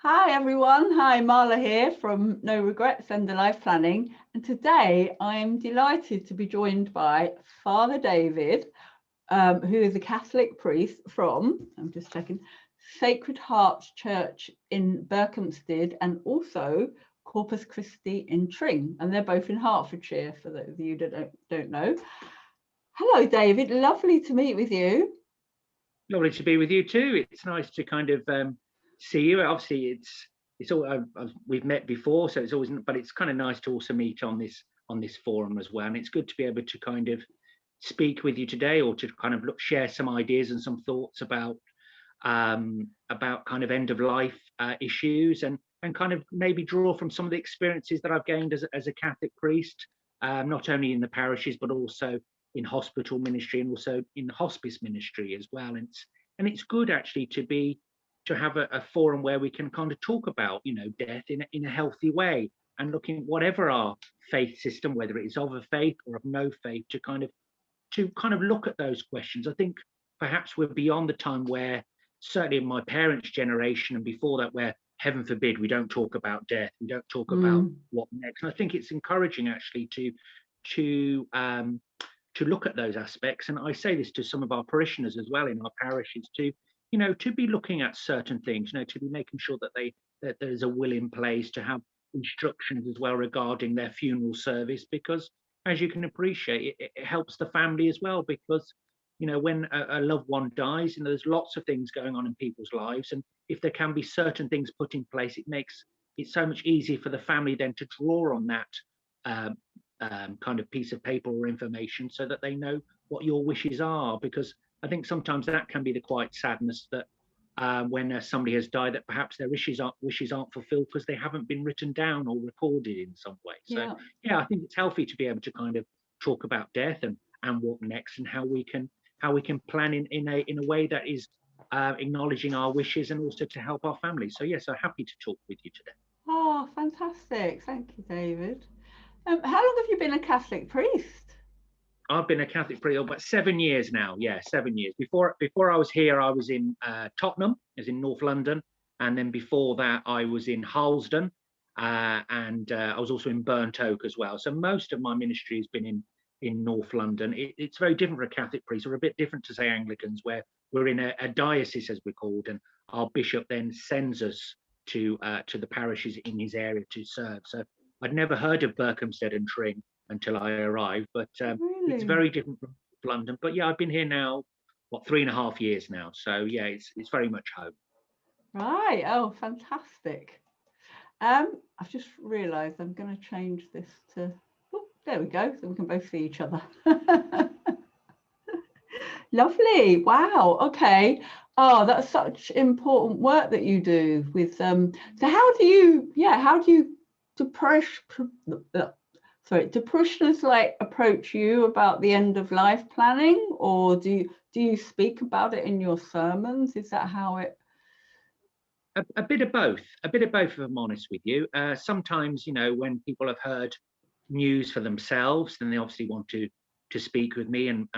Hi everyone, hi Marla here from No Regrets End of Life Planning, and today I'm delighted to be joined by Father David, who is a Catholic priest from, I'm just checking, Sacred Hearts Church in Berkhamsted and also Corpus Christi in Tring, and they're both in Hertfordshire for those of you that don't know. Hello David, lovely to meet with you. Lovely to be with you too. It's nice to kind of see you. Obviously, it's all we've met before, so it's always. But it's kind of nice to also meet on this forum as well. And it's good to be able to kind of speak with you today, or to kind of share some ideas and some thoughts about kind of end of life issues, and kind of maybe draw from some of the experiences that I've gained as a Catholic priest, not only in the parishes but also in hospital ministry and also in the hospice ministry as well. And it's good actually to have a forum where we can kind of talk about death in a healthy way, and looking at whatever our faith system, whether it is of a faith or of no faith, to kind of look at those questions. I think perhaps we're beyond the time where, certainly in my parents' generation and before that, where heaven forbid we don't talk about death, we don't talk about what next. And I think it's encouraging actually to look at those aspects. And I say this to some of our parishioners as well in our parishes, to be looking at certain things, to be making sure that there's a will in place, to have instructions as well regarding their funeral service, because as you can appreciate, it helps the family as well, because when a loved one dies, there's lots of things going on in people's lives, and if there can be certain things put in place, it makes it so much easier for the family then to draw on that um, kind of piece of paper or information, so that they know what your wishes are. Because I think sometimes that can be the quiet sadness, that when somebody has died, that perhaps their wishes aren't fulfilled because they haven't been written down or recorded in some way. So yeah, I think it's healthy to be able to kind of talk about death and what next, and how we can plan in a way that is acknowledging our wishes, and also to help our families. So yes, I'm happy to talk with you today. Oh, fantastic. Thank you, David. How long have you been a Catholic priest? I've been a Catholic priest about 7 years now. Yeah, 7 years. Before I was here, I was in Tottenham, as in North London, and then before that, I was in Harlesden, and I was also in Burnt Oak as well. So most of my ministry has been in North London. It's very different for a Catholic priest. We're a bit different to, say, Anglicans, where we're in a diocese, as we're called, and our bishop then sends us to the parishes in his area to serve. So I'd never heard of Berkhamsted and Tring until I arrived, but it's Really? very different from London. But yeah, I've been here now, 3.5 years now. So yeah, it's very much home. Right. Oh, fantastic. I've just realised I'm going to change this to. Oh, there we go. So we can both see each other. Lovely. Wow. Okay. Oh, that's such important work that you do with So how do you do parishioners like approach you about the end of life planning, or do you speak about it in your sermons? Is that how it? A bit of both. A bit of both, if I'm honest with you. Sometimes, when people have heard news for themselves, then they obviously want to speak with me and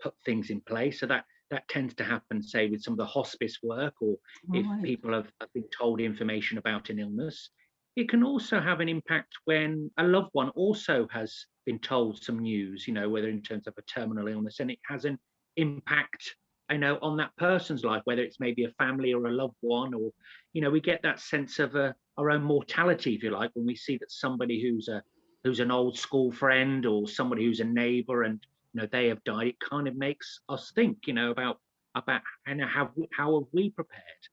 put things in place. So that tends to happen, say, with some of the hospice work, or if Right. people have been told information about an illness. It can also have an impact when a loved one also has been told some news, whether in terms of a terminal illness, and it has an impact, on that person's life, whether it's maybe a family or a loved one, or we get that sense of our own mortality, if you like, when we see that somebody who's an old school friend, or somebody who's a neighbor, and they have died. It kind of makes us think, about how have we prepared.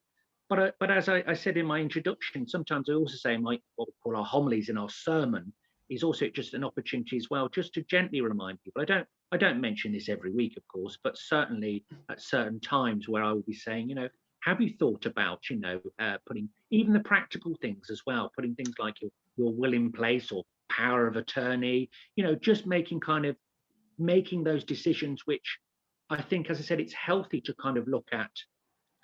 But as I said in my introduction, sometimes I also say what we call our homilies in our sermon is also just an opportunity as well, just to gently remind people. I don't mention this every week, of course, but certainly at certain times where I will be saying, have you thought about, putting even the practical things as well, putting things like your will in place, or power of attorney, just making those decisions, which I think, as I said, it's healthy to kind of look at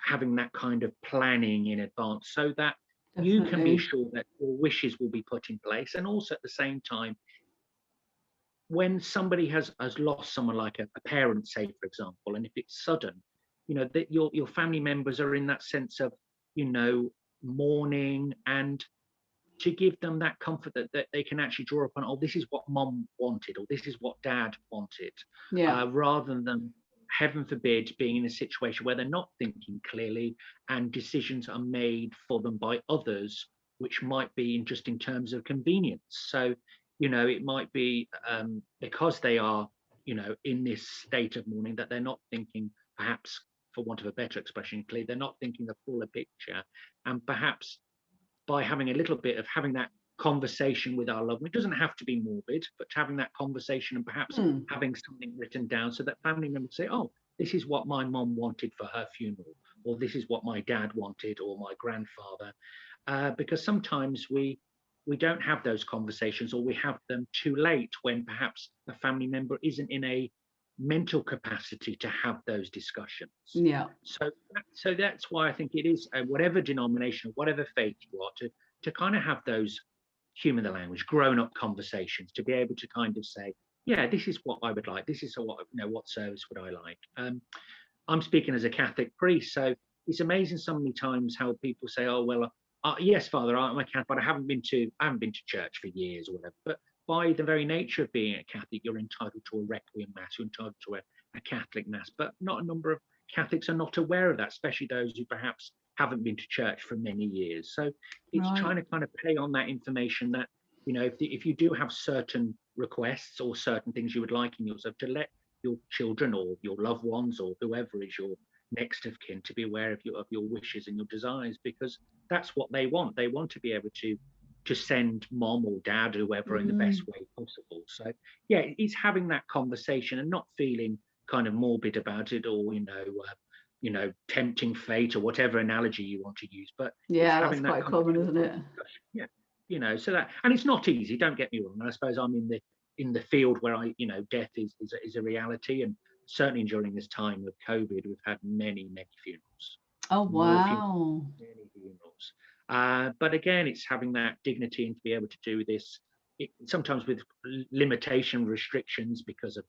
having that kind of planning in advance, so that you can be Definitely. assured that your wishes will be put in place. And also at the same time, when somebody has lost someone, like a parent, say, for example, and if it's sudden, that your family members are in that sense of, you know mourning, and to give them that comfort that they can actually draw upon, oh, this is what mom wanted, or this is what dad wanted, Yeah. rather than, heaven forbid, being in a situation where they're not thinking clearly and decisions are made for them by others, which might be just in terms of convenience. So, it might be because they are, in this state of mourning, that they're not thinking, perhaps, for want of a better expression, clearly, they're not thinking the fuller picture. And perhaps by having a little bit of having that conversation with our loved one, it doesn't have to be morbid, but having that conversation and perhaps having something written down so that family members say, oh, this is what my mom wanted for her funeral, or this is what my dad wanted, or my grandfather. Because sometimes we don't have those conversations, or we have them too late when perhaps a family member isn't in a mental capacity to have those discussions. Yeah. So that's why I think it is, whatever denomination, whatever faith you are, to kind of have those, humour the language, grown-up conversations, to be able to kind of say, yeah, this is what I would like, this is what service would I like. I'm speaking as a Catholic priest, so it's amazing so many times how people say, oh, well, yes, Father, I'm a Catholic, but I haven't been to church for years or whatever. But by the very nature of being a Catholic, you're entitled to a Requiem Mass, you're entitled to a Catholic Mass. But not a number of Catholics are not aware of that, especially those who perhaps haven't been to church for many years. So it's trying to kind of play on that information that, if you do have certain requests or certain things you would like in yourself, to let your children or your loved ones or whoever is your next of kin to be aware of your wishes and your desires, because that's what they want. They want to be able to send mom or dad, whoever, in the best way possible. So yeah, it's having that conversation and not feeling kind of morbid about it, or tempting fate, or whatever analogy you want to use. But Yeah, that's quite common, isn't it? Yeah, so that, and it's not easy. Don't get me wrong. I suppose I'm in the field where death is a reality, and certainly during this time of COVID, we've had many funerals. Oh wow! Many funerals. But again, it's having that dignity and to be able to do this, sometimes with limitation restrictions because of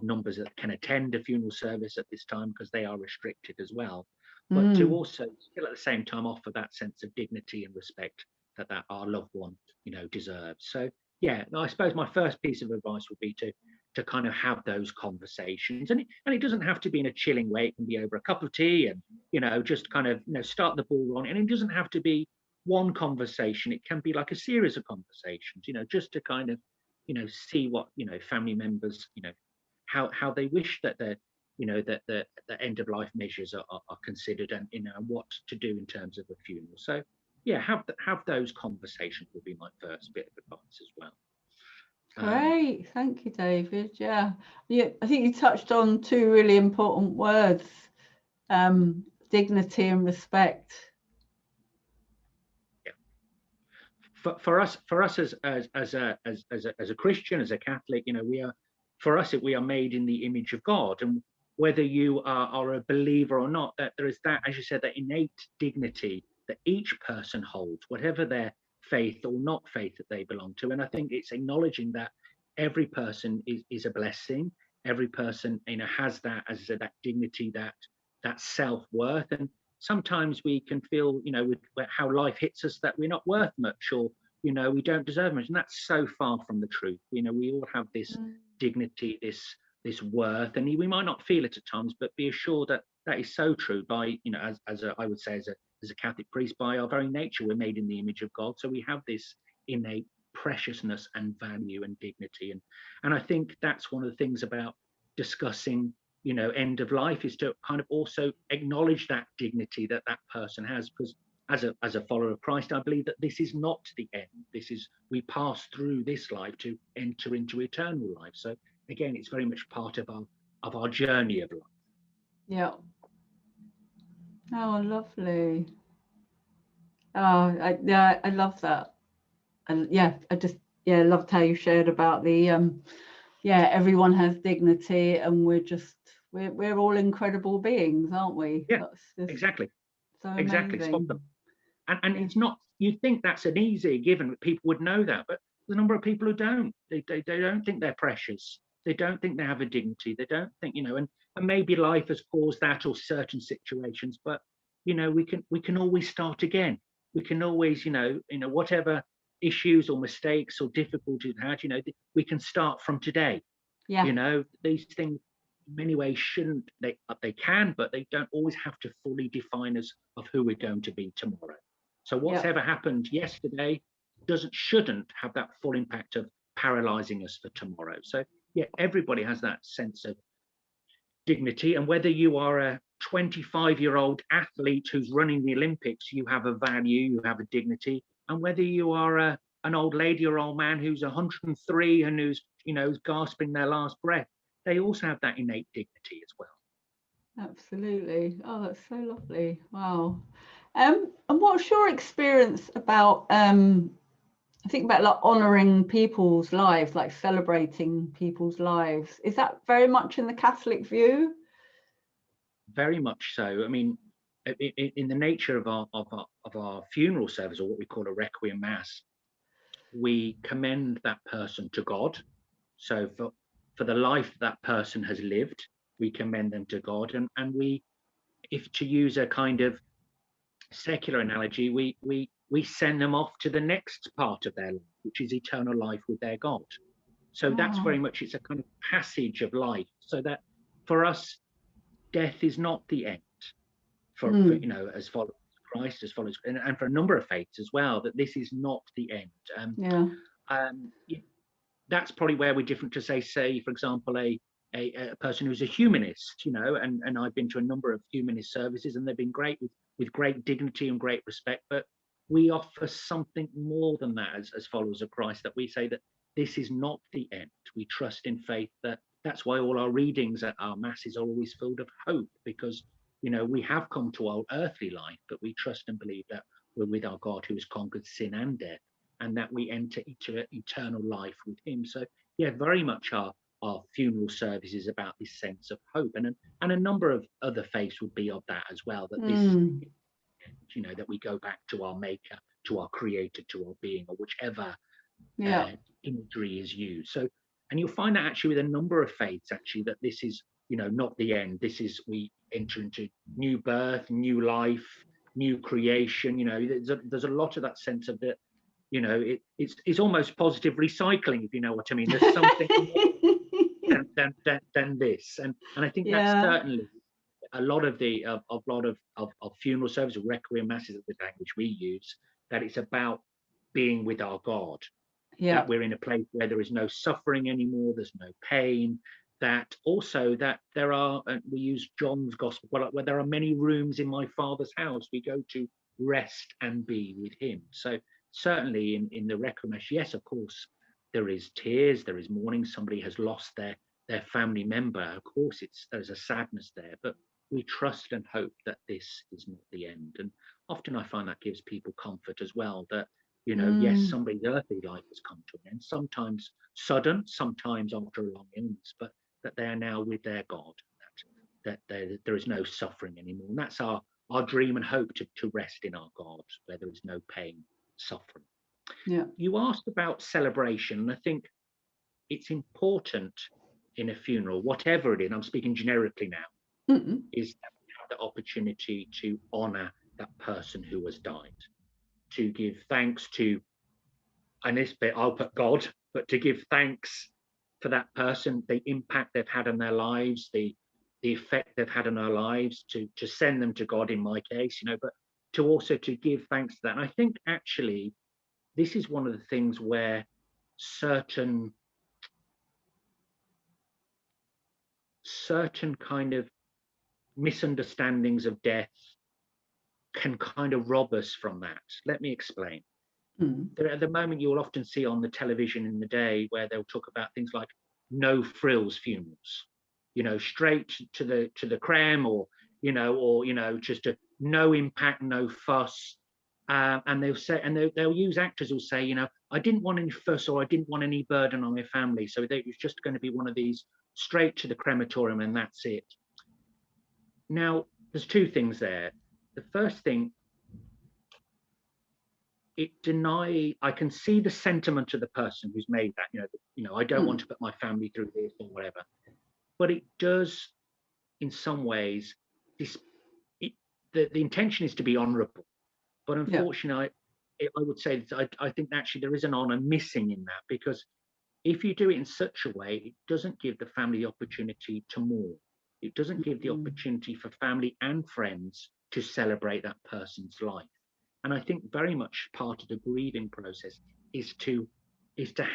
numbers that can attend a funeral service at this time, because they are restricted as well. But to also still at the same time offer that sense of dignity and respect that our loved one deserves. So yeah, I suppose my first piece of advice would be to kind of have those conversations, and it doesn't have to be in a chilling way. It can be over a cup of tea, and just kind of start the ball rolling. And it doesn't have to be one conversation. It can be like a series of conversations, just to kind of see what family members how they wish that that the end of life measures are considered, and what to do in terms of a funeral. So yeah, have those conversations would be my first bit of advice as well. Great, thank you, David. Yeah, I think you touched on two really important words: dignity and respect. Yeah. For us as a Christian, as a Catholic, we are made in the image of God, and whether you are a believer or not, that there is that, as you said, that innate dignity that each person holds, whatever their faith or not faith that they belong to. And I think it's acknowledging that every person is a blessing. Every person has that, as I said, that dignity, that self-worth. And sometimes we can feel with how life hits us that we're not worth much, or we don't deserve much, and that's so far from the truth. We all have this dignity, this worth, and we might not feel it at times, but be assured that that is so true. By I would say, as a Catholic priest, by our very nature, we're made in the image of God, so we have this innate preciousness and value and dignity. And I think that's one of the things about discussing end of life, is to kind of also acknowledge that dignity that person has, because as a follower of Christ, I believe that this is not the end. We pass through this life to enter into eternal life. So again, it's very much part of our journey of life. Yeah. Oh, lovely. Oh, I love that. And yeah, I loved how you shared about the everyone has dignity, and we're all incredible beings, aren't we? Yeah, exactly. So exactly. Spot them. And it's not, you'd think that's an easy given, that people would know that, but the number of people who don't, they don't think they're precious. They don't think they have a dignity. They don't think, and maybe life has caused that, or certain situations, but we can always start again. we can always, whatever issues or mistakes or difficulties we had, we can start from today. Yeah. These things in many ways shouldn't, they can, but they don't always have to fully define us of who we're going to be tomorrow. So what's ever happened yesterday shouldn't have that full impact of paralyzing us for tomorrow. So yeah, everybody has that sense of dignity, and whether you are a 25-year-old athlete who's running the Olympics, you have a value, you have a dignity, and whether you are an old lady or old man who's 103 and who's gasping their last breath, they also have that innate dignity as well. Absolutely. Oh, that's so lovely. Wow. And what's your experience about I think about like honoring people's lives, like celebrating people's lives? Is that very much in the Catholic view? Very much so. I mean, in the nature of our funeral service, or what we call a requiem mass, we commend that person to God. So for the life that person has lived, we commend them to God, and we, if to use a kind of secular analogy, we send them off to the next part of their life, which is eternal life with their God. So that's very much, it's a kind of passage of life. So that for us, death is not the end. For as followers of Christ, as followers, and for a number of faiths as well, that this is not the end. That's probably where we're different to say, for example, a person who's a humanist, and I've been to a number of humanist services, and they've been great with great dignity and great respect. But we offer something more than that as followers of Christ, that we say that this is not the end. We trust in faith. That's why all our readings at our masses are always filled of hope, because we have come to our earthly life, but we trust and believe that we're with our God who has conquered sin and death, and that we enter into eternal life with him. So yeah, very much our funeral service is about this sense of hope, and a number of other faiths would be of that as well, that this that we go back to our maker, to our creator, to our being, or whichever imagery is used. So, and you'll find that actually with a number of faiths actually, that this is not the end. This is, we enter into new birth, new life, new creation. There's a lot of that sense of that. It's almost positive recycling, if you know what I mean. There's something more than this, and I think that's certainly a lot of the of funeral service, or requiem masses, of the language we use, that it's about being with our God. That we're in a place where there is no suffering anymore, there's no pain. That also that there are, we use John's gospel, where there are many rooms in my Father's house, we go to rest and be with him. So certainly in the requiem, yes, of course, there is tears, there is mourning. Somebody has lost their family member. Of course, there's a sadness there, but we trust and hope that this is not the end. And often I find that gives people comfort as well, that yes, somebody's earthly life has come to an end, sometimes sudden, sometimes after a long illness, but that they are now with their God, that there is no suffering anymore. And that's our dream and hope, to rest in our God, where there is no pain, suffering. You asked about celebration, and I think it's important in a funeral, whatever it is, I'm speaking generically now, is that we have the opportunity to honor that person who has died, to give thanks to, and this bit I'll put God, but to give thanks for that person, the impact they've had on their lives, the effect they've had on our lives, to send them to God in my case, but to also to give thanks to that. And I think actually this is one of the things where certain kind of misunderstandings of death can kind of rob us from that. Let me explain. At the moment, you'll often see on the television in the day where they'll talk about things like no frills funerals, straight to the creme, or just a no impact, no fuss. And they'll say, and they'll use actors who'll say, I didn't want any fuss, or I didn't want any burden on my family, so it was just going to be one of these straight to the crematorium and that's it. Now, there's two things there. The first thing, I can see the sentiment of the person who's made that, I don't want to put my family through this or whatever, but it does, in some ways, the intention is to be honorable. But unfortunately, I would say that I think actually there is an honour missing in that, because if you do it in such a way, it doesn't give the family the opportunity to mourn. It doesn't give the opportunity for family and friends to celebrate that person's life. And I think very much part of the grieving process is to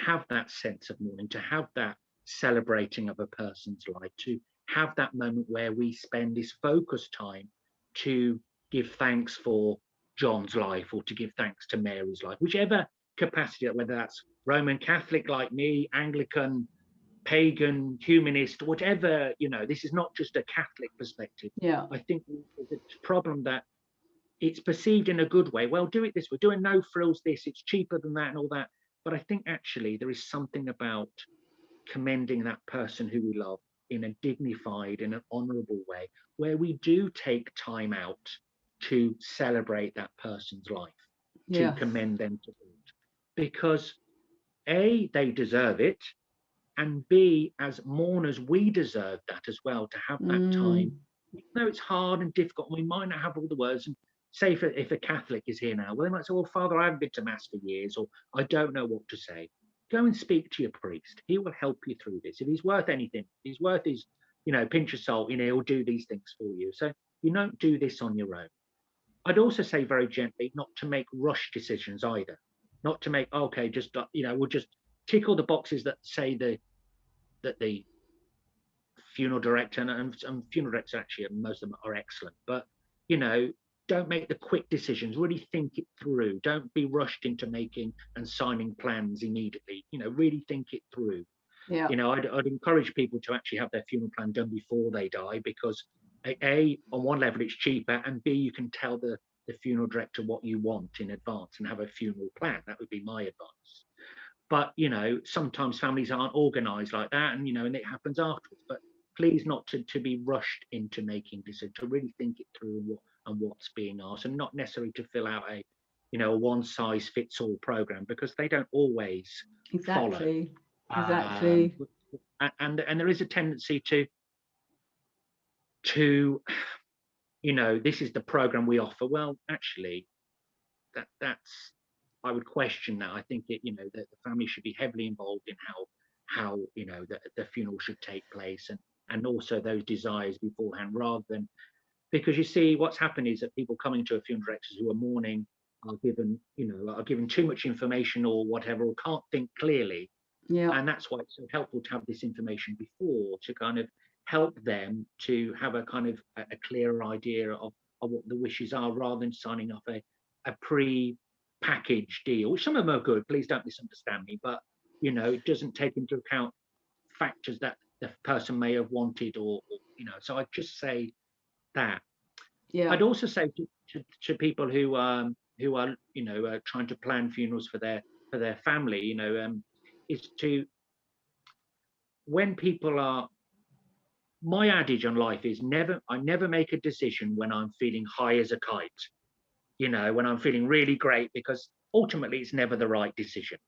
have that sense of mourning, to have that celebrating of a person's life, to have that moment where we spend this focused time to give thanks for John's life, or to give thanks to Mary's life, whichever capacity, whether that's Roman Catholic like me, Anglican, pagan, humanist, whatever, this is not just a Catholic perspective. Yeah. I think there's a problem that it's perceived in a good way. Well, do it this way, doing no frills this, it's cheaper than that and all that. But I think actually there is something about commending that person who we love in a dignified, in an honourable way, where we do take time out to celebrate that person's life, to commend them to God. Because A, they deserve it, and B, as mourners, we deserve that as well, to have that time. Even though it's hard and difficult, we might not have all the words. And say if a Catholic is here now, well, they might say, well, Father, I haven't been to Mass for years, or I don't know what to say. Go and speak to your priest. He will help you through this. If he's worth anything, if he's worth his, pinch of salt, he'll do these things for you. So you don't do this on your own. I'd also say very gently not to make rush decisions either. Not to make, okay, just, we'll just tick all the boxes that say that the funeral director, and funeral directors actually, most of them are excellent, but don't make the quick decisions. Really think it through. Don't be rushed into making and signing plans immediately. Really think it through. I'd encourage people to actually have their funeral plan done before they die, because A, on one level it's cheaper, and B, you can tell the funeral director what you want in advance and have a funeral plan. That would be my advice. But sometimes families aren't organized like that, and and it happens afterwards. But please not to be rushed into making decisions, to really think it through and what's being asked, and not necessarily to fill out a one size fits all program, because they don't always follow. Exactly. And there is a tendency to this is the program we offer. Well, actually, that's I would question that. I think that the family should be heavily involved in how the funeral should take place, and also those desires beforehand, rather than, because you see what's happened is that people coming to a funeral directors who are mourning are given too much information or whatever, or can't think clearly. And that's why it's so helpful to have this information before, to kind of help them to have a kind of a clearer idea of what the wishes are, rather than signing off a pre-packaged deal, which some of them are good, please don't misunderstand me, but it doesn't take into account factors that the person may have wanted, or so I'd just say that. I'd also say to people who are trying to plan funerals for their family, is to, when people are, my adage on life is I never make a decision when I'm feeling high as a kite, when I'm feeling really great, because ultimately it's never the right decision.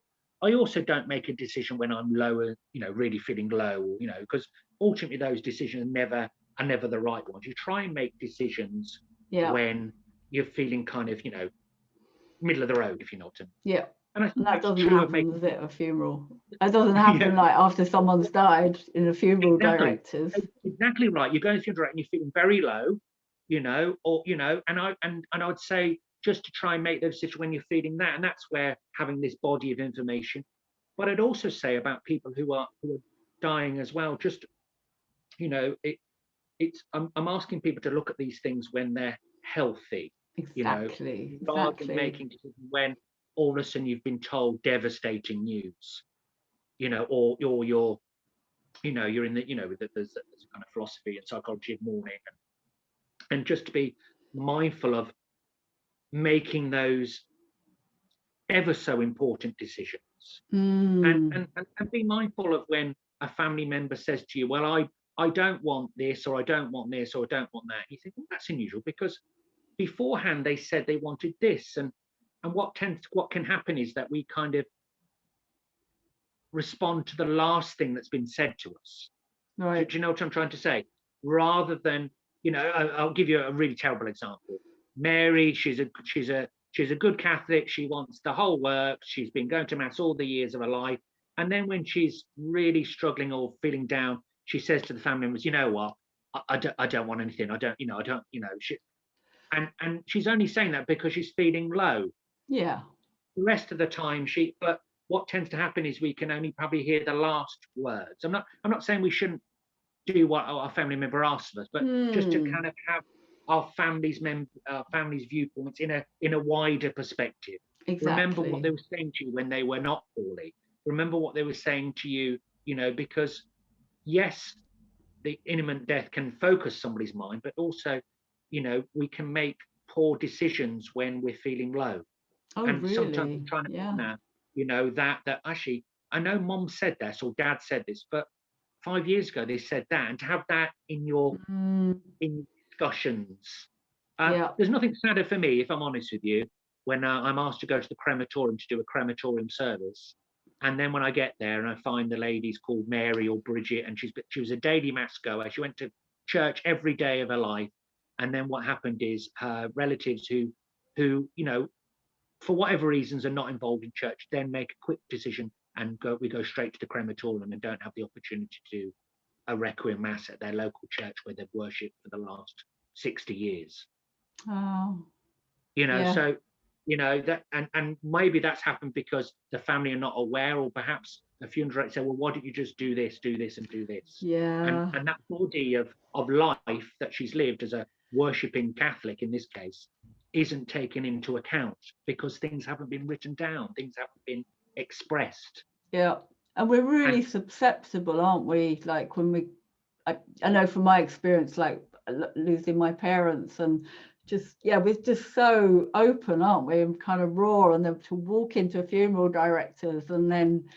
I also don't make a decision when I'm lower, really feeling low, because ultimately those decisions are never the right ones. You try and make decisions when you're feeling kind of, middle of the road, if you know what I mean. Yeah. And that doesn't happen, does it, at a funeral? That doesn't happen like after someone's died in a funeral directors. Exactly right. You're going to funeral and you're feeling very low, and I would say just to try and make those decisions when you're feeling that, and that's where having this body of information. But I'd also say about people who are dying as well, just I'm asking people to look at these things when they're healthy. Exactly. Rather than making decisions when all of a sudden you've been told devastating news, or you're you're in the, there's a kind of philosophy and psychology of mourning, and just to be mindful of making those ever so important decisions, and be mindful of when a family member says to you, well, I don't want this, or I don't want this, or I don't want that. You think, well, that's unusual, because beforehand they said they wanted this, and what can happen is that we kind of respond to the last thing that's been said to us. Right. Do you know what I'm trying to say? Rather than, I'll give you a really terrible example. Mary, she's a she's a good Catholic. She wants the whole works. She's been going to mass all the years of her life. And then when she's really struggling or feeling down, she says to the family members, you know what, I don't want anything. I don't, and she's only saying that because she's feeling low. Yeah. The rest of the time but what tends to happen is we can only probably hear the last words. I'm not saying we shouldn't do what our family member asks of us, but just to kind of have our family's viewpoints in a wider perspective. Exactly. Remember what they were saying to you when they were not poorly. Remember what they were saying to you, because yes, the imminent death can focus somebody's mind, but also, we can make poor decisions when we're feeling low. Oh, and really? Sometimes I'm trying to honor, that actually, I know Mom said this or Dad said this, but 5 years ago they said that, and to have that in your in discussions. There's nothing sadder for me, if I'm honest with you, when I'm asked to go to the crematorium to do a crematorium service, and then when I get there and I find the lady's called Mary or Bridget, and she was a daily mass goer. She went to church every day of her life, and then what happened is her relatives who for whatever reasons are not involved in church then make a quick decision and we go straight to the crematorium and don't have the opportunity to do a requiem mass at their local church where they've worshipped for the last 60 years. Oh. So that, and maybe that's happened because the family are not aware, or perhaps the funeral director said, well, why don't you just do this and do this? Yeah. And that body of life that she's lived as a worshipping Catholic in this case isn't taken into account because things haven't been written down, things haven't been expressed. Yeah. And we're really susceptible, aren't we? Like when I know from my experience, like losing my parents, and we're just so open, aren't we? And kind of raw, and then to walk into a funeral directors, and then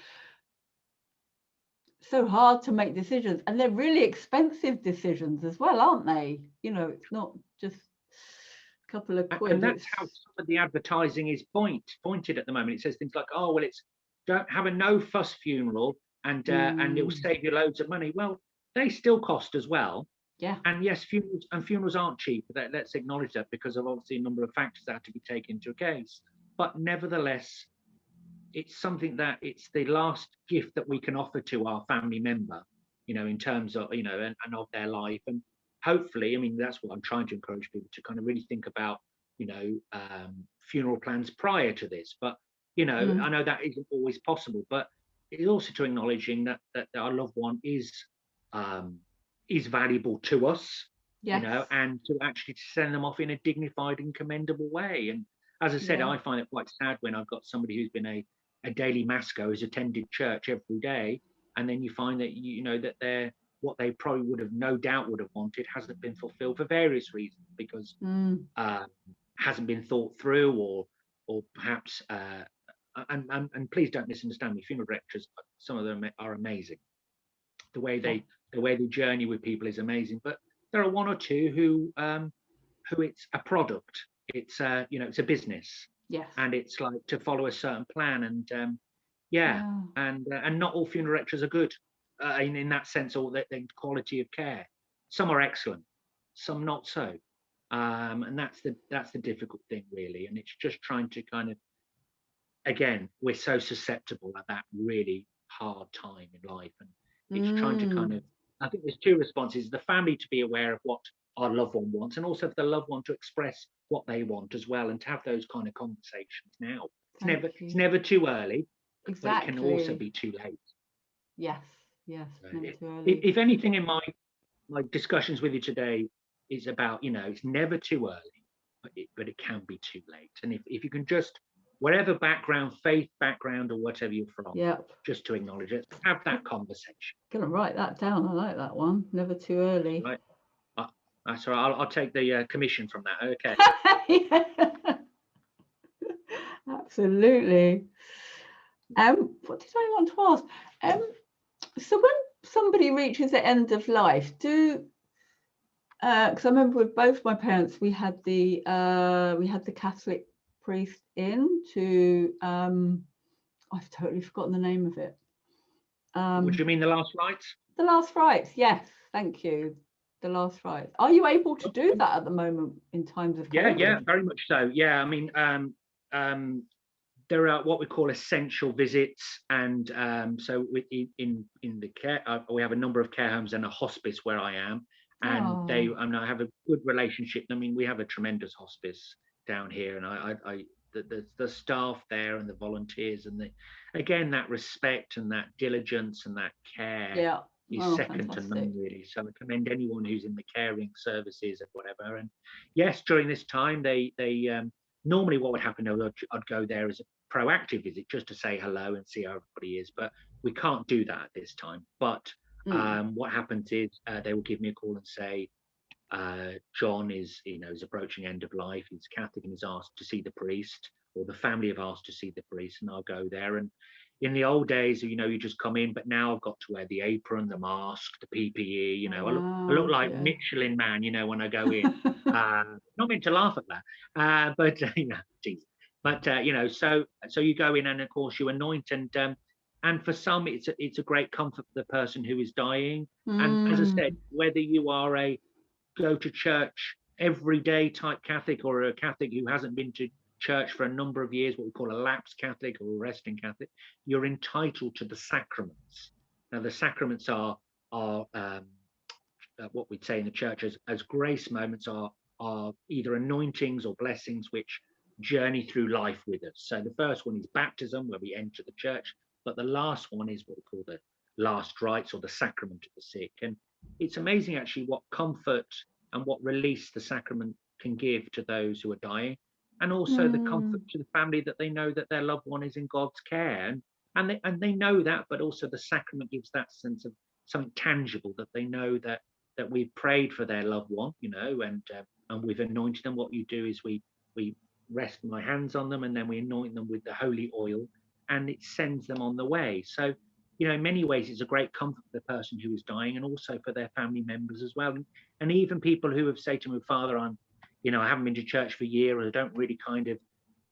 so hard to make decisions, and they're really expensive decisions as well, aren't they? It's not just a couple of quid. And that's how some of the advertising is pointed at the moment. It says things like, oh, well, don't have a no fuss funeral and it will save you loads of money. Well, they still cost as well. Yeah. And yes, funerals aren't cheap. Let's acknowledge that, because of obviously a number of factors that have to be taken into account. But nevertheless, it's something that it's the last gift that we can offer to our family member, in terms of, and of their life. And hopefully, I mean, that's what I'm trying to encourage people to kind of really think about, funeral plans prior to this. But, I know that isn't always possible, but it's also to acknowledging that our loved one is valuable to us, and to actually send them off in a dignified and commendable way. And as I said, I find it quite sad when I've got somebody who's been a daily mass goer, who's attended church every day, and then you find that that what they probably would have wanted hasn't been fulfilled for various reasons, because hasn't been thought through, or perhaps and please don't misunderstand me, funeral directors, some of them are amazing. The way they journey with people is amazing, but there are one or two who it's a product. It's it's a business. Yes. And it's like to follow a certain plan, and and not all funeral directors are good in that sense, or the quality of care. Some are excellent, some not so, and that's the difficult thing, really. And it's just trying to kind of, again, we're so susceptible at that really hard time in life, and it's trying to kind of, I think there's two responses: the family to be aware of what our loved one wants, and also for the loved one to express what they want as well, and to have those kind of conversations now. It's never too early, exactly. But it can also be too late. Yes, never too early. If anything in my discussions with you today is about, it's never too early, but it can be too late. And if you can just, whatever background, faith background or whatever you're from, just to acknowledge it, have that conversation. Gonna write that down. I like that one. Never too early. Right. That's all right. I'll take the commission from that. Okay. Absolutely. What did I want to ask? So when somebody reaches the end of life, because I remember with both my parents, we had the Catholic priest in to I've totally forgotten the name of it. Would you mean the last rites? The last rites, yes. Thank you. The last rites. Are you able to do that at the moment in times of COVID? Yeah, very much so. Yeah, I mean, there are what we call essential visits, and so in the care, we have a number of care homes and a hospice where I am, and I have a good relationship. I mean, we have a tremendous hospice down here, and the staff there and the volunteers and again that respect and that diligence and that care is second to none, really. So I commend anyone who's in the caring services and whatever. And yes, during this time, they normally what would happen, I'd go there as a proactive visit just to say hello and see how everybody is, but we can't do that at this time. But what happens is they will give me a call and say, John is approaching end of life, he's Catholic and he's asked to see the priest, or the family have asked to see the priest, and I'll go there. And in the old days, you just come in, but now I've got to wear the apron, the mask, the PPE, I look like Michelin Man, when I go in. Not meant to laugh at that, but geez. But so you go in, and of course you anoint, and for some it's a great comfort for the person who is dying. And as I said, whether you are a go to church every day type Catholic, or a Catholic who hasn't been to church for a number of years, what we call a lapsed Catholic or a resting Catholic, you're entitled to the sacraments. Now the sacraments are what we'd say in the church as grace moments, are either anointings or blessings which journey through life with us. So the first one is baptism, where we enter the church, but the last one is what we call the last rites, or the sacrament of the sick. And it's amazing actually what comfort and what release the sacrament can give to those who are dying, and also the comfort to the family that they know that their loved one is in God's care, and they know that, but also the sacrament gives that sense of something tangible, that they know that we've prayed for their loved one, and we've anointed them. What you do is we rest my hands on them, and then we anoint them with the holy oil, and it sends them on the way. So in many ways it's a great comfort for the person who is dying, and also for their family members as well. And even people who have said to me, Father, I haven't been to church for a year, or I don't really kind of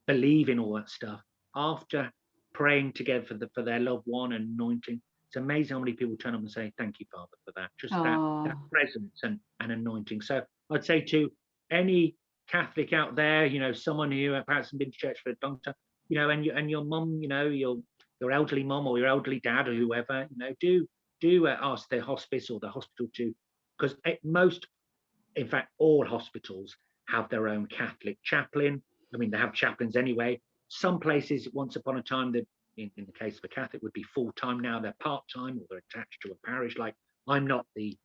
believe in all that stuff, after praying together for their loved one and anointing, it's amazing how many people turn up and say, thank you, Father, for that. Just that presence and anointing. So I'd say to any Catholic out there, someone who perhaps hasn't been to church for a long time, and your mum, your elderly mum or your elderly dad or whoever, do ask their hospice or the hospital to, because in fact, all hospitals have their own Catholic chaplain. I mean, they have chaplains anyway. Some places, once upon a time, in the case of a Catholic, would be full-time. Now they're part-time, or they're attached to a parish. Like I'm not the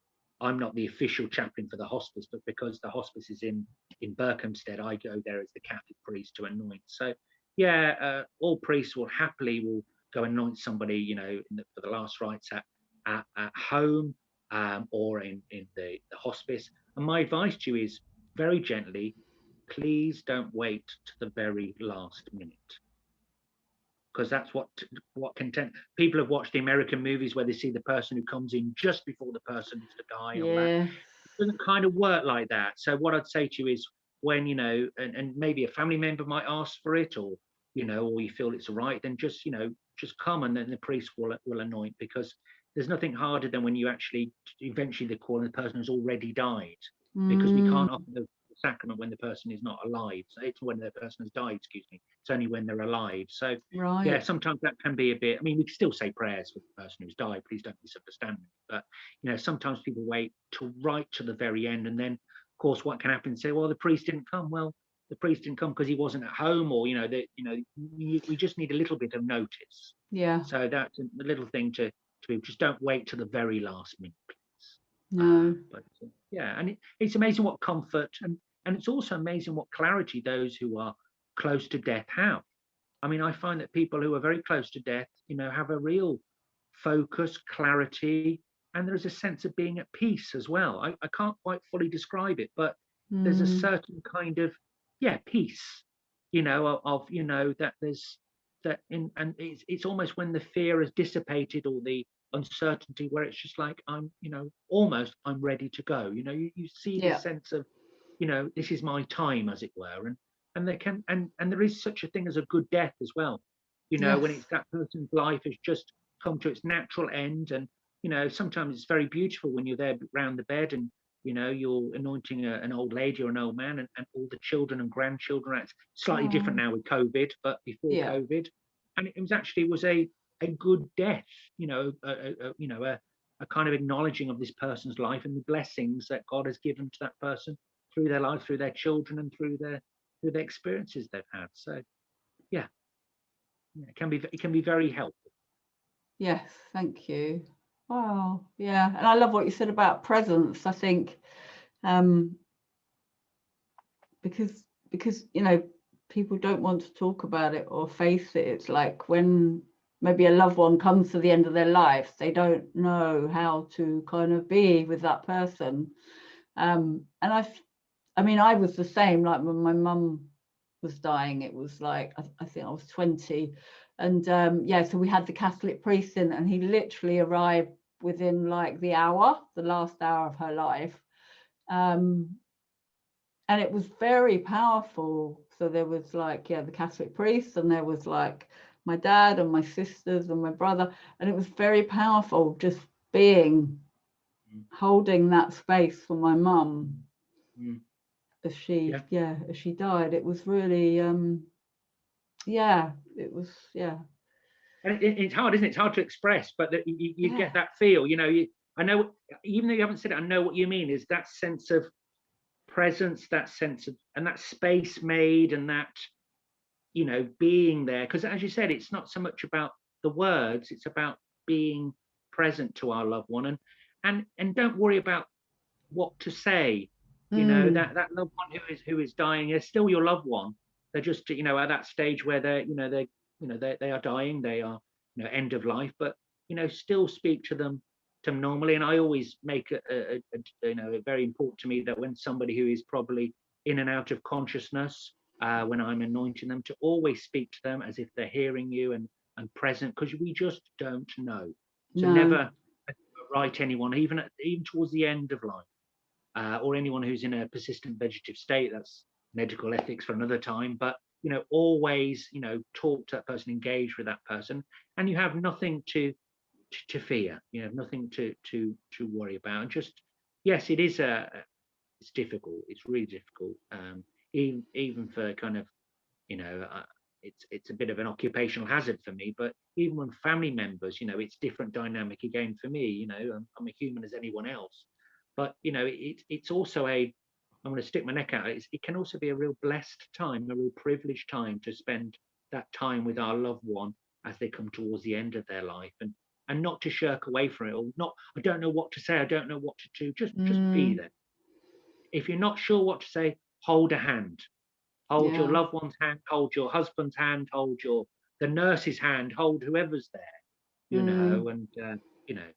official chaplain for the hospice, but because the hospice is in Berkhamsted, I go there as the Catholic priest to anoint. So all priests will go anoint somebody, for the last rites at home, or in the hospice. And my advice to you is, very gently, please don't wait to the very last minute, because that's what people have watched the American movies where they see the person who comes in just before the person is to die. It doesn't kind of work like that. So what I'd say to you is, when and maybe a family member might ask for it, or or you feel it's right, then just come, and then the priest will anoint, because there's nothing harder than when you actually eventually they call and the person has already died, because we can't offer the sacrament when the person is not alive. So it's when the person has died, excuse me. It's only when they're alive. So sometimes that can be a bit, I mean, we can still say prayers for the person who's died, please don't misunderstand me, but sometimes people wait right to the very end, and then of course what can happen, say, well, the priest didn't come. Well, the priest didn't come because he wasn't at home, or we just need a little bit of notice. So that's a little thing to just don't wait to the very last minute, please. And it's amazing what comfort, and it's also amazing what clarity those who are close to death have. I mean, I find that people who are very close to death, have a real focus, clarity, and there's a sense of being at peace as well. I can't quite fully describe it, but there's a certain kind of peace, that there's that in, and it's almost when the fear is dissipated, or the uncertainty, where it's just like, I'm ready to go. You see the sense of, this is my time, as it were, and there is such a thing as a good death as well. When it's that person's life has just come to its natural end, and sometimes it's very beautiful when you're there around the bed, and you know, you're anointing an old lady or an old man, and all the children and grandchildren. It's slightly different Oh, now with COVID, but before yeah. COVID, and it was actually was a good death, you know, you know, a kind of acknowledging of this person's life and the blessings that God has given to that person through their life, through their children, and through the experiences they've had. So yeah, yeah, it can be very helpful. Yes, thank you. Wow. Yeah. And I love what you said about presence. I think um, because you know, people don't want to talk about it or face it. It's like when maybe a loved one comes to the end of their life, they don't know how to kind of be with that person. And I mean, I was the same. Like when my mum was dying, it was like I think I was 20, and yeah, so we had the Catholic priest in, and he literally arrived within like the last hour of her life. Um, and it was very powerful. So there was like, yeah, the Catholic priest, and there was like my dad and my sisters and my brother, and it was very powerful just being holding that space for my mum Mm. as she, Yeah. yeah, as she died. It was really yeah, it was, yeah. And it's hard, isn't it? It's hard to express, but you Yeah. get that feel, you know. I know, even though you haven't said it, I know what you mean. Is that sense of presence, that sense of, and that space made, and that, you know, being there. Because as you said, it's not so much about the words; it's about being present to our loved one, and don't worry about what to say. You know, Mm, that loved one who is dying is still your loved one. They're just, you know, at that stage where they're, you know, they are dying, they are, you know, end of life, but, you know, still speak to them normally. And I always make you know, very important to me that when somebody who is probably in and out of consciousness, when I'm anointing them, to always speak to them as if they're hearing you and present, because we just don't know. So no. never write anyone, even towards the end of life, or anyone who's in a persistent vegetative state. That's medical ethics for another time. But, you know, always, you know, talk to that person, engage with that person, and you have nothing to fear. You have nothing to worry about. And just, yes, it is it's difficult. It's really difficult. Even for kind of, you know, it's a bit of an occupational hazard for me. But even when family members, you know, it's different dynamic again for me. You know, I'm a human as anyone else, but, you know, it's also I'm going to stick my neck out. It can also be a real blessed time, a real privileged time to spend that time with our loved one as they come towards the end of their life, and not to shirk away from it, or not. I don't know what to say. I don't know what to do. Just be Mm, there. If you're not sure what to say, hold a hand. Hold your yeah. loved one's hand, hold your husband's hand, hold the nurse's hand, hold whoever's there, you Mm, know, and you know,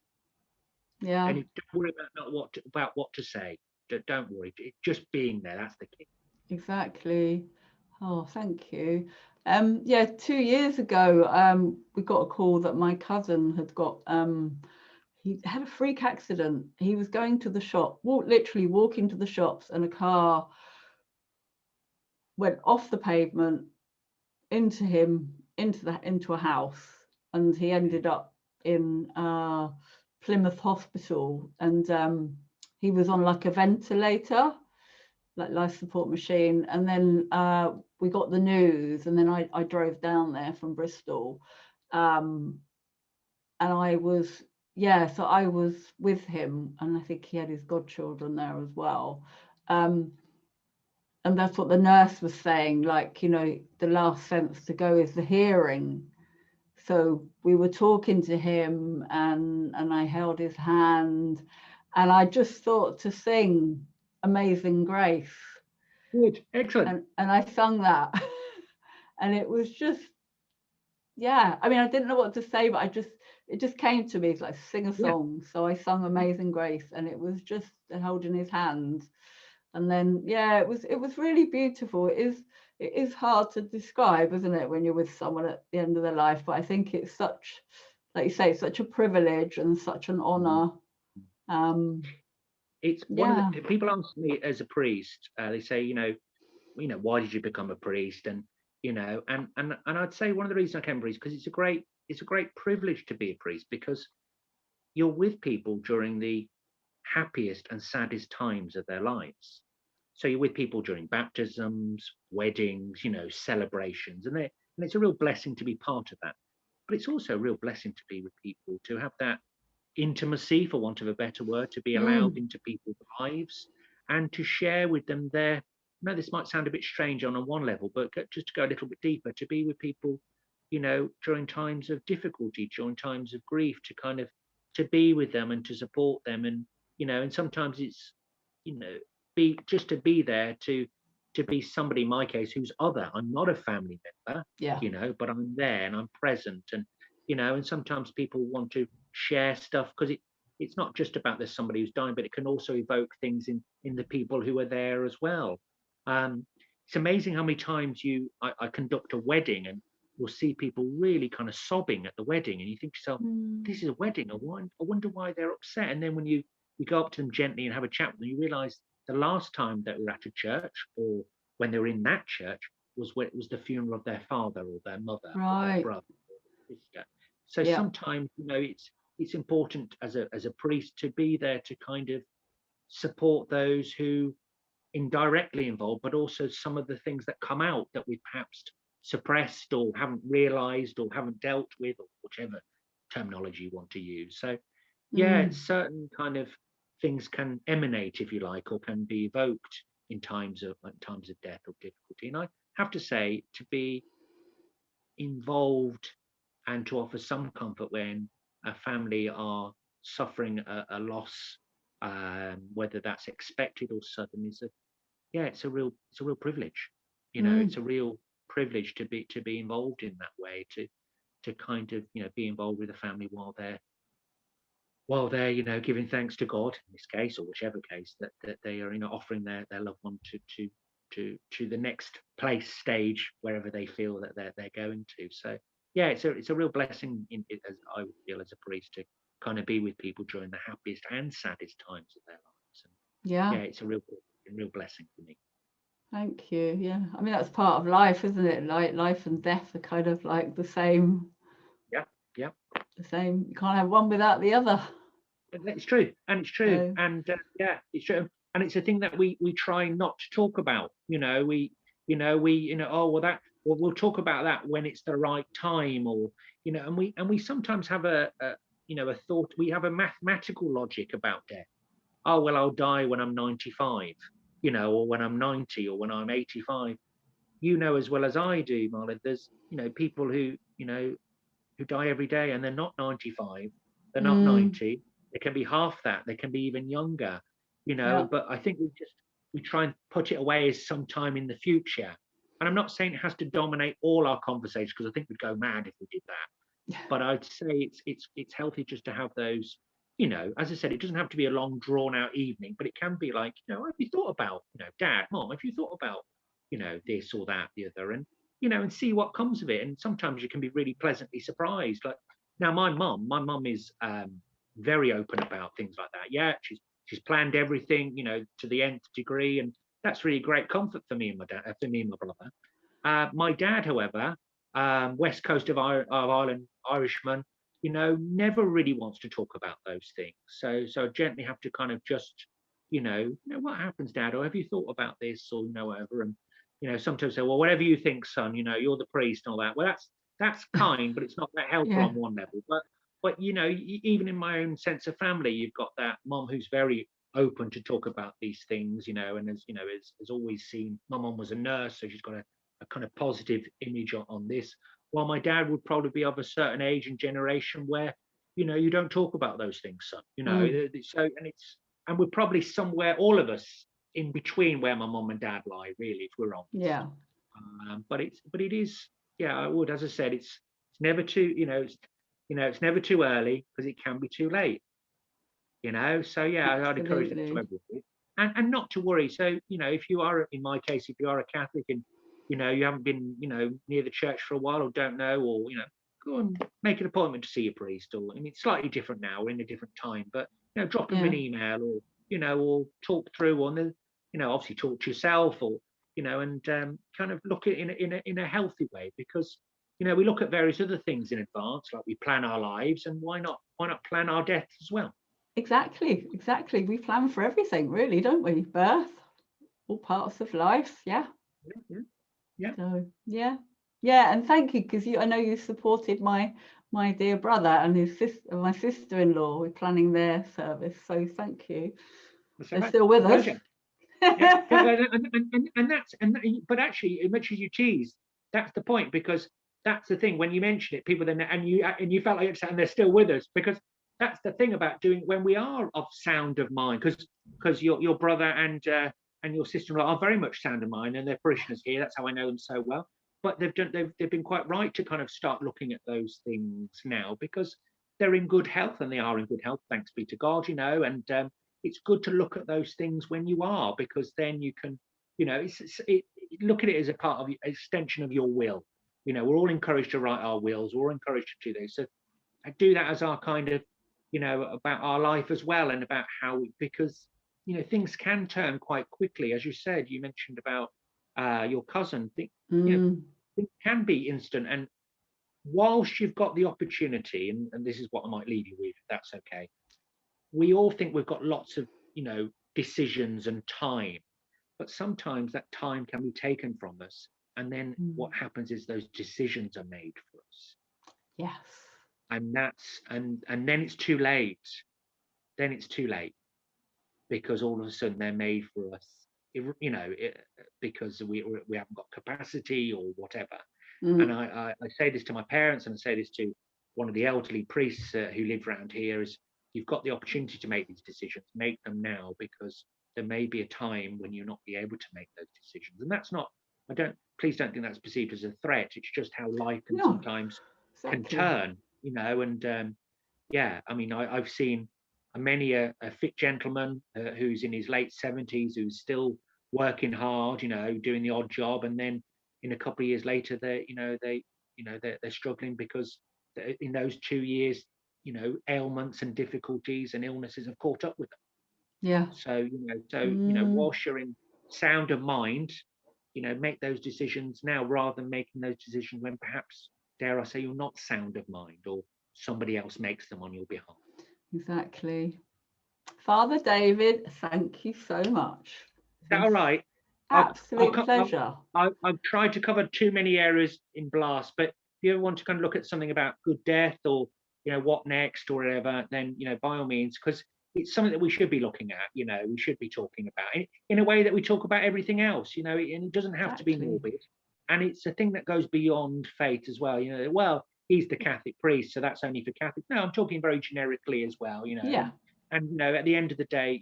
yeah. and don't worry about about what to say. Don't worry, just being there. That's the key. Exactly. Oh, thank you. Yeah, 2 years ago, we got a call that my cousin had got, he had a freak accident. He was going to the shop, literally walking to the shops, and a car went off the pavement into him, into a house, and he ended up in Plymouth Hospital, and he was on like a ventilator, like life support machine. And then we got the news, and then I drove down there from Bristol, and I was, yeah, so I was with him, and I think he had his godchildren there as well. And that's what the nurse was saying, like, you know, the last sense to go is the hearing. So we were talking to him, and I held his hand, and I just thought to sing Amazing Grace, Good, excellent. and I sung that. And it was just, yeah, I mean, I didn't know what to say, but it just came to me. It's like sing a Yeah, song. So I sung Amazing Grace, and it was just holding his hand. And then, yeah, it was really beautiful. It is hard to describe, isn't it, when you're with someone at the end of their life? But I think it's such, like you say, such a privilege and such an honor. it's one of Yeah. the people ask me as a priest. They say, why did you become a priest? And, you know, and I'd say one of the reasons I became a priest, because it's a great privilege to be a priest, because you're with people during the happiest and saddest times of their lives. So you're with people during baptisms, weddings, celebrations, and it's a real blessing to be part of that. But it's also a real blessing to be with people, to have that intimacy, for want of a better word, to be allowed Mm. into people's lives and to share with them their. No, this might sound a bit strange on one level, but just to go a little bit deeper, to be with people, during times of difficulty, during times of grief, to kind of to be with them and to support them, and sometimes it's, you know, be just to be there to be somebody, in my case, who's other. I'm not a family member, Yeah. but I'm there and I'm present, and sometimes people want to share stuff because it's not just about there's somebody who's dying, but it can also evoke things in the people who are there as well. Um, it's amazing how many times I conduct a wedding and you'll see people really kind of sobbing at the wedding, and you think to yourself, Mm. this is a wedding. I wonder why they're upset. And then when you go up to them gently and have a chat with them, you realise the last time that we were at a church, or when they were in that church, was when it was the funeral of their father or their mother or their Right. brother or their sister. So Yeah. sometimes, it's important as a priest to be there to kind of support those who indirectly involved, but also some of the things that come out that we've perhaps suppressed or haven't realized or haven't dealt with, or whichever terminology you want to use. So yeah, Mm. certain kind of things can emanate, if you like, or can be evoked in times of death or difficulty. And I have to say, to be involved and to offer some comfort when a family are suffering a loss, whether that's expected or sudden, yeah, it's a real privilege. It's Mm. a real privilege to be involved in that way, to kind of be involved with the family while they're giving thanks to God in this case, or whichever case, that they are offering their loved one to the next stage, wherever they feel that they're going to. So yeah, it's a real blessing, as I would feel, as a priest, to kind of be with people during the happiest and saddest times of their lives. And Yeah. yeah, it's a real blessing for me. Thank you. Yeah. I mean, that's part of life, isn't it? Like life and death are kind of like the same. Yeah, yeah. The same. You can't have one without the other. It's true, and it's true, So, and yeah, it's true, and it's a thing that we try not to talk about. Oh, well, we'll talk about that when it's the right time, or and we sometimes have a thought. We have a mathematical logic about death. Oh, well, I'll die when I'm 95, or when I'm 90, or when I'm 85. As well as I do, Marlon. There's people who die every day, and they're not 95, they're not mm, 90, they can be half that, they can be even younger, yeah. but I think we try and put it away as sometime in the future. And I'm not saying it has to dominate all our conversations, because I think we'd go mad if we did that. But I'd say it's healthy just to have those, as I said, it doesn't have to be a long drawn out evening, but it can be like, have you thought about, dad, mom, have you thought about, this or that, the other, and see what comes of it. And sometimes you can be really pleasantly surprised. Like now, my mum is very open about things like that. Yeah, she's planned everything, to the nth degree, and that's really great comfort for me and my dad, for me and my brother. My dad, however, west coast of Ireland, Irishman, never really wants to talk about those things. So I gently have to kind of just, what happens, Dad? Or have you thought about this, or whatever? And sometimes say, well, whatever you think, son. You're the priest and all that. Well, that's kind, but it's not that helpful Yeah. on one level. But even in my own sense of family, you've got that mom who's very open to talk about these things, and has always seen. My mom was a nurse, so she's got a kind of positive image on this. While my dad would probably be of a certain age and generation where, you don't talk about those things, son. Mm, So and we're probably somewhere, all of us, in between where my mum and dad lie, really, if we're honest. yeah. But it is, yeah, I would, as I said, it's never too, it's never too early, because it can be too late. So yeah, I'd encourage that to Absolutely. everybody, and not to worry. So if you are, in my case, if you are a Catholic and you haven't been near the church for a while, or don't know, or go and make an appointment to see a priest. Or, I mean, it's slightly different now, we're in a different time, but drop them an Yeah. email, or or talk through on the, obviously talk to yourself, or and kind of look at it in a healthy way, because we look at various other things in advance, like we plan our lives, and why not plan our death as well? Exactly. We plan for everything, really, don't we? Birth, all parts of life. Yeah. Yeah. So yeah, and thank you, because I know you supported my dear brother and his sister, my sister-in-law, with planning their service. So thank you. They're still with us. Yeah, but actually, as much as you tease, that's the point, because that's the thing. When you mention it, people then and you felt like upset, and they're still with us, because that's the thing about doing when we are of sound of mind, because your brother and your sister-in-law are very much sound of mind, and they're parishioners here. That's how I know them so well. But they've been quite right to kind of start looking at those things now, because they're in good health, and they are in good health, thanks be to God, and it's good to look at those things when you are, because then you can, look at it as a part of the extension of your will. We're all encouraged to write our wills. We're all encouraged to do this. So I do that as our kind of, about our life as well, and about how, because, things can turn quite quickly. As you said, you mentioned about your cousin. Things can be instant. And whilst you've got the opportunity, and this is what I might leave you with, if that's okay, we all think we've got lots of, decisions and time, but sometimes that time can be taken from us. And then what happens is those decisions are made for us. Yes. And then it's too late. Then it's too late, because all of a sudden they're made for us, because we haven't got capacity or whatever. And I say this to my parents, and I say this to one of the elderly priests who live around here, is you've got the opportunity to make these decisions, make them now, because there may be a time when you'll not be able to make those decisions. And that's not, please don't think that's perceived as a threat. It's just how life can sometimes can turn, and I mean, I've seen many a fit gentleman who's in his late 70s, who's still working hard, doing the odd job, and then in a couple of years later, they're struggling, because in those 2 years, ailments and difficulties and illnesses have caught up with them. Yeah. So whilst you're in sound of mind, make those decisions now, rather than making those decisions when perhaps, dare I say, you're not sound of mind, or somebody else makes them on your behalf. Exactly. Father David, thank you so much. Is that all right? Absolute pleasure. I've tried to cover too many areas in Blast, but if you ever want to kind of look at something about good death, or what next, or whatever, then by all means, because it's something that we should be looking at. We should be talking about in a way that we talk about everything else. And it doesn't have to be morbid, and it's a thing that goes beyond faith as well. Well, he's the Catholic priest, so that's only for Catholics. No, I'm talking very generically as well. Yeah. And at the end of the day,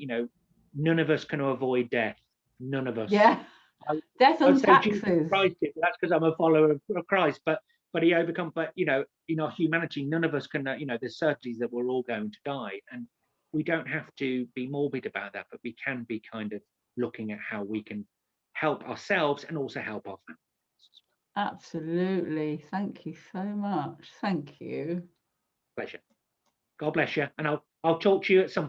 none of us can avoid death. None of us. Yeah. Death and taxes. Christ, that's because I'm a follower of Christ. But he overcome. But in our humanity, none of us can. There's certainties that we're all going to die, and we don't have to be morbid about that. But we can be kind of looking at how we can help ourselves and also help our families. Absolutely. Thank you so much. Thank you. Pleasure. God bless you, and I'll talk to you at some